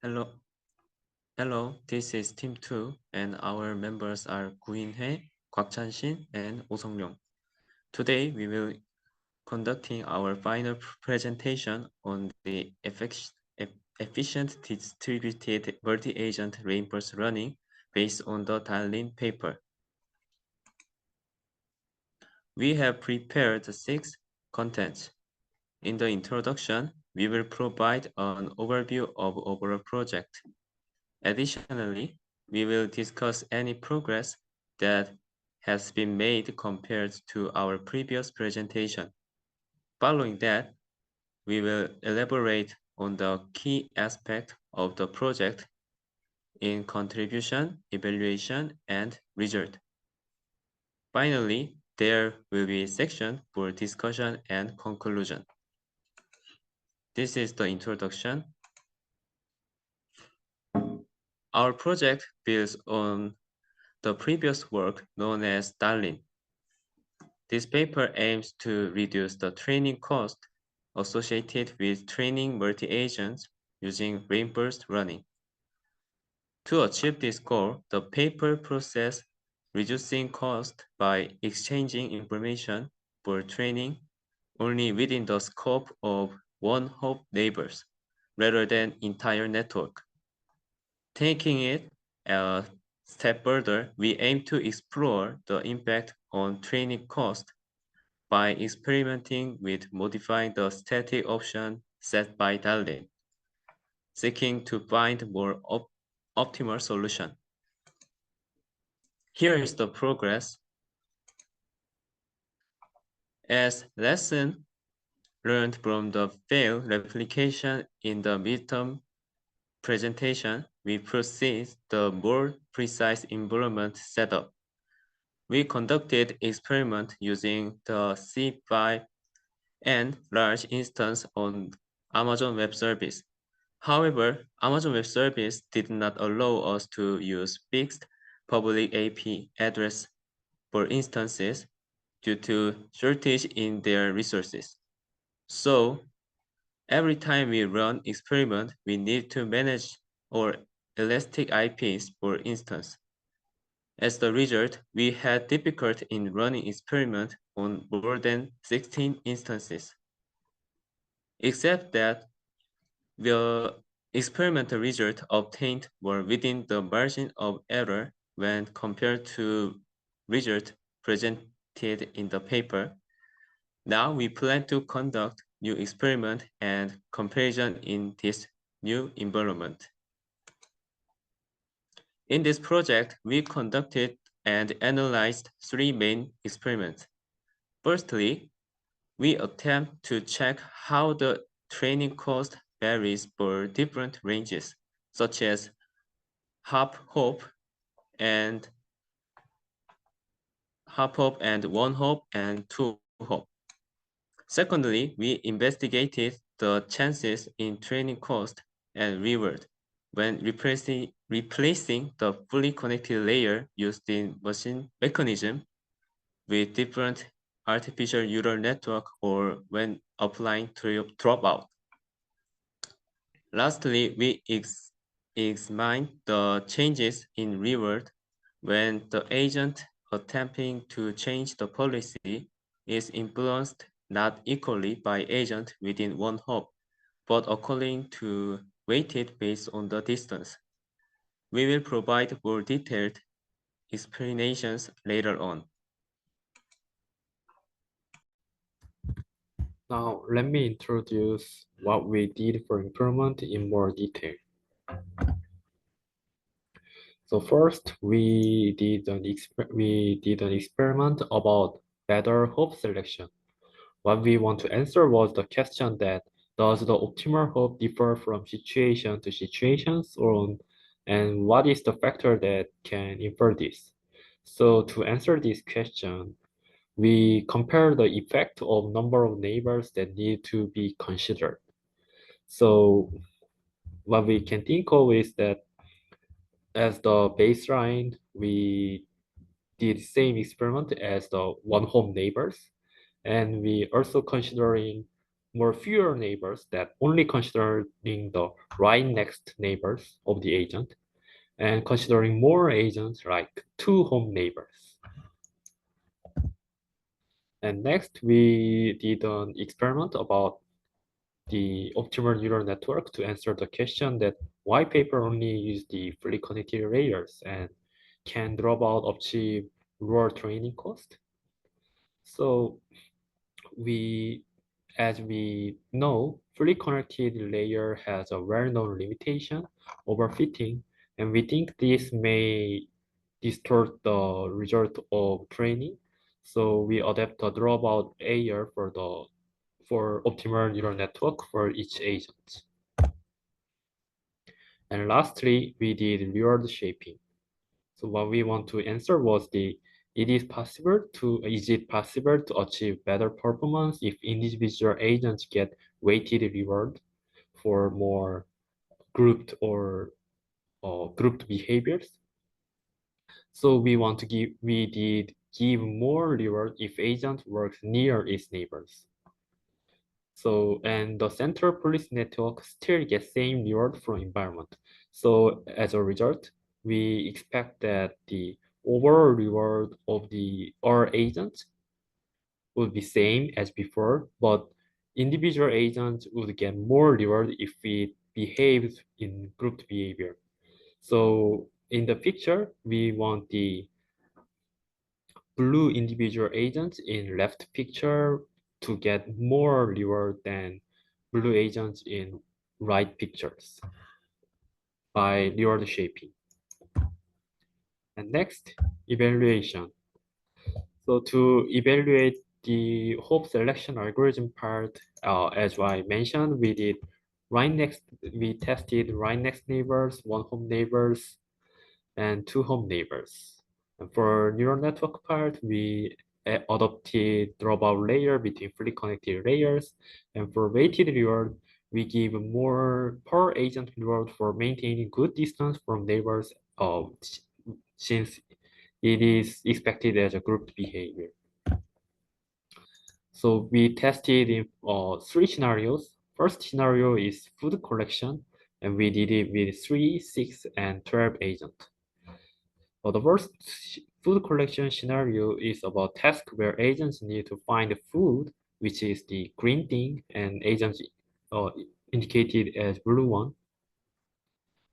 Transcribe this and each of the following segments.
Hello, hello. This is Team 2, and our members are 구인혜, 곽찬신, and 오성룡. Today, we will conducting our final presentation on the efficient distributed multi-agent reinforced learning based on the Darlin paper. We have prepared 6 contents. In the introduction, we will provide an overview of overall project. Additionally, we will discuss any progress that has been made compared to our previous presentation. Following that, we will elaborate on the key aspect of the project in contribution, evaluation, and result. Finally, there will be a section for discussion and conclusion. This is the introduction. Our project builds on the previous work known as Darlin. This paper aims to reduce the training cost associated with training multi-agents using reinforced learning. To achieve this goal, the paper process reducing cost by exchanging information for training only within the scope of one hop neighbors rather than entire network. Taking it a step further, we aim to explore the impact on training cost by experimenting with modifying the static option set by Darlin, seeking to find more optimal solution. Here is the progress. As lesson learned from the failed replication in the midterm presentation, we proceed the more precise environment setup. We conducted experiment using the C5 and large instance on Amazon Web Service. However, Amazon Web Service did not allow us to use fixed public IP address for instances due to shortage in their resources. So every time we run experiment, we need to manage our elastic IPs for instance. As the result, we had difficulty in running experiment on more than 16 instances. Except that the experimental results obtained were within the margin of error when compared to results presented in the paper. Now we plan to conduct new experiment and comparison in this new environment. In this project, we conducted and analyzed 3 main experiments. Firstly, we attempt to check how the training cost varies for different ranges, such as half hop and one hop and 2 hop. Secondly, we investigated the chances in training cost and reward when replacing the fully connected layer used in machine mechanism with different artificial neural network or when applying dropout. Lastly, we examined the changes in reward when the agent attempting to change the policy is influenced not equally by agent within one hop, but according to weighted based on the distance. We will provide more detailed explanations later on. Now, let me introduce what we did for improvement in more detail. So first, we did an experiment about better hope selection. What we want to answer was the question that does the optimal hope differ from situation to situations, and what is the factor that can infer this? So to answer this question, we compare the effect of number of neighbors that need to be considered. So what we can think of is that as the baseline, we did same experiment as the one home neighbors, and we also considering fewer neighbors that only considering the right next neighbors of the agent and considering more agents like two home neighbors. And next, we did an experiment about the optimal neural network to answer the question that why paper only use the fully connected layers and can drop out achieve lower training cost. So we, as we know, fully connected layer has a well-known limitation, overfitting, and we think this may distort the result of training. So we adapt the dropout layer for optimal neural network for each agent. And lastly, we did reward shaping. So what we want to answer was is it possible to achieve better performance if individual agents get weighted reward for more grouped or grouped behaviors? So we did give more reward if agent works near its neighbors. So, and the central police network still gets same reward from environment. So as a result, we expect that the overall reward of our agents would be same as before, but individual agents would get more reward if it behaves in grouped behavior. So in the picture, we want the blue individual agents in left picture to get more reward than blue agents in right pictures by reward shaping. And next, evaluation. So to evaluate the hope selection algorithm part, as I mentioned, we tested right next neighbors, one home neighbors, and two home neighbors. And for neural network part, we adopted dropout layer between fully connected layers. And for weighted reward, we give more per agent reward for maintaining good distance from neighbors since it is expected as a grouped behavior. So we tested in three scenarios. First scenario is food collection, and we did it with 3, 6, and 12 agents. The first food collection scenario is about task where agents need to find the food, which is the green thing, and agents uh, indicated as blue one.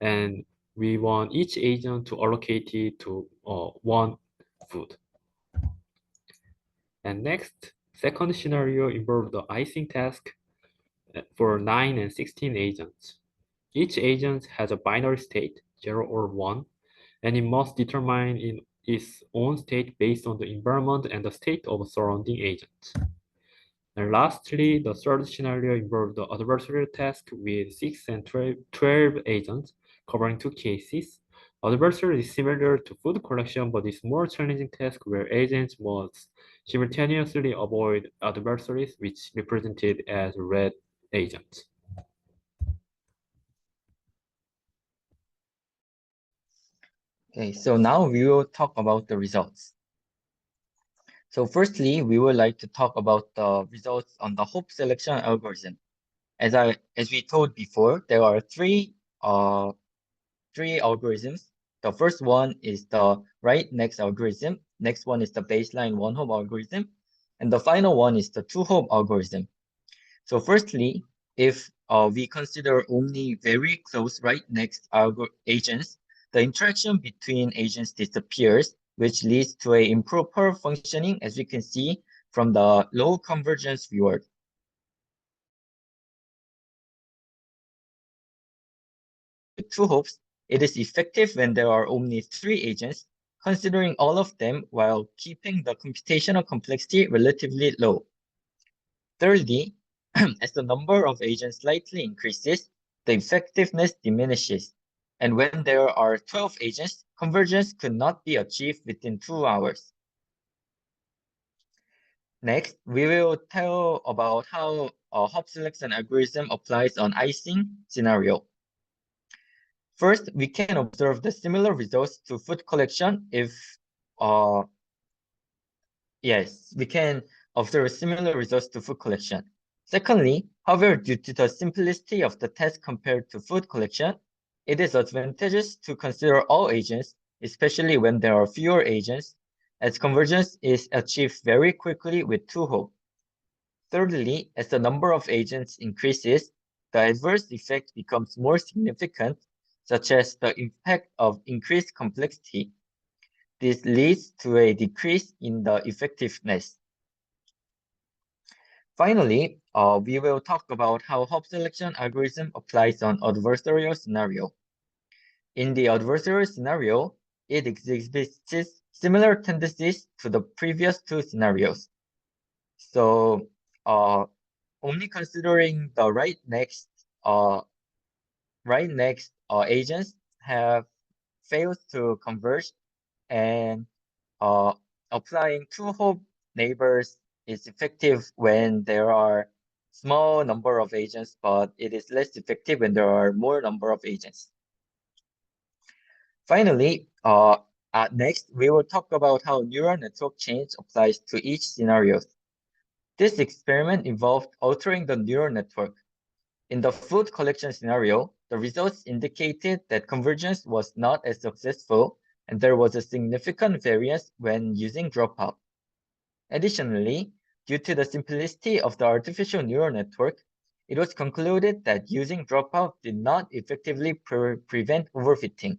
And we want each agent to allocate it to one food. And next, second scenario involved the icing task for 9 and 16 agents. Each agent has a binary state, 0 or 1, and it must determine in its own state based on the environment and the state of surrounding agents. And lastly, the third scenario involved the adversarial task with 6 and 12 agents covering two cases. Adversarial is similar to food collection, but is more challenging task where agents must simultaneously avoid adversaries, which represented as red agents. Okay, so now we will talk about the results. So firstly, we would like to talk about the results on the hope selection algorithm. As we told before, there are three algorithms. The first one is the right next algorithm. Next one is the baseline one hope algorithm. And the final one is the two hope algorithm. So firstly, if we consider only very close right next agents, the interaction between agents disappears, which leads to a improper functioning, as we can see from the low convergence reward. With two hopes, it is effective when there are only three agents, considering all of them while keeping the computational complexity relatively low. Thirdly, as the number of agents slightly increases, the effectiveness diminishes. And when there are 12 agents, convergence could not be achieved within 2 hours. Next, we will tell about how a hop selection algorithm applies on icing scenario. First, we can observe the similar results to food collection if, yes, we can observe similar results to food collection. Secondly, However, due to the simplicity of the task compared to food collection, it is advantageous to consider all agents, especially when there are fewer agents, as convergence is achieved very quickly with 2-hop. Thirdly, as the number of agents increases, the adverse effect becomes more significant, such as the impact of increased complexity. This leads to a decrease in the effectiveness. Finally, we will talk about how hop selection algorithm applies on adversarial scenario. In the adversarial scenario, it exhibits similar tendencies to the previous two scenarios. So, only considering the right next agents have failed to converge, and applying 2-hop neighbors is effective when there are small number of agents, but it is less effective when there are more number of agents. Finally, next we will talk about how neural network change applies to each scenario. This experiment involved altering the neural network. In the food collection scenario, the results indicated that convergence was not as successful, and there was a significant variance when using dropout. Additionally, due to the simplicity of the artificial neural network, it was concluded that using dropout did not effectively prevent overfitting,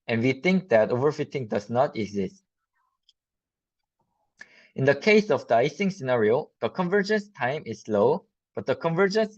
and we think that overfitting does not exist. In the case of the icing scenario, the convergence time is low, but the convergence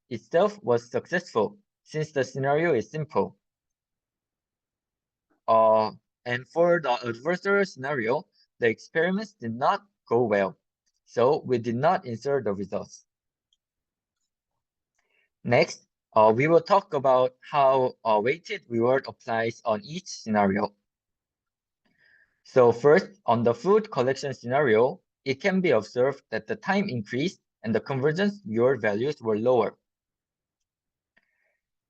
itself was successful since the scenario is simple. And for the adversarial scenario, the experiments did not go well, so we did not insert the results. Next, we will talk about how a weighted reward applies on each scenario. So first, on the food collection scenario, it can be observed that the time increased and the convergence reward values were lower.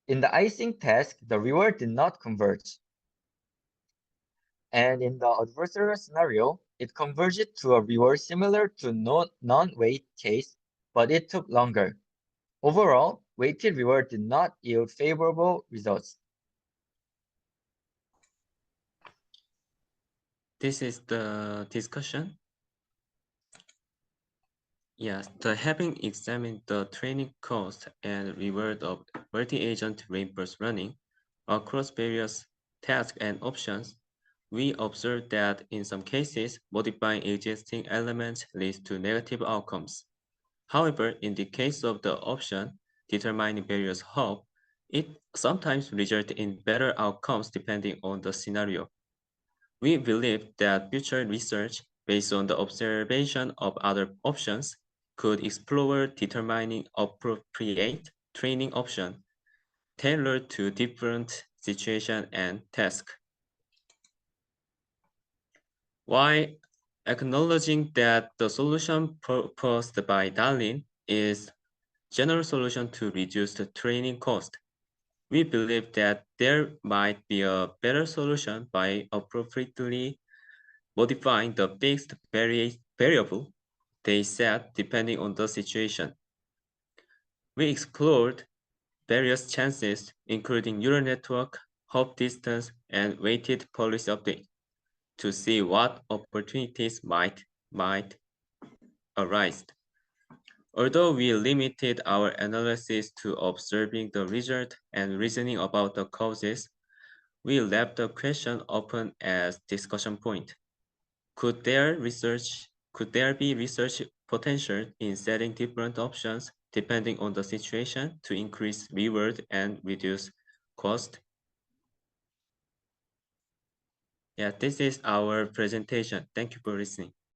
In the icing task, the reward did not converge. And in the adversarial scenario, it converged to a reward similar to non-weight case, but it took longer. Overall, weighted reward did not yield favorable results. This is the discussion. Yes, having examined the training cost and reward of multi-agent reinforced learning across various tasks and options, we observed that in some cases, modifying existing elements leads to negative outcomes. However, in the case of the option determining various hop, it sometimes results in better outcomes depending on the scenario. We believe that future research based on the observation of other options could explore determining appropriate training option tailored to different situations and tasks. While acknowledging that the solution proposed by Darlin is general solution to reduce the training cost, we believe that there might be a better solution by appropriately modifying the fixed variable they set depending on the situation. We explored various chances, including neural network, hop distance, and weighted policy update, to see what opportunities might arise. Although we limited our analysis to observing the result and reasoning about the causes, we left the question open as discussion point. Could there be research potential in setting different options depending on the situation to increase reward and reduce cost? Yeah, this is our presentation. Thank you for listening.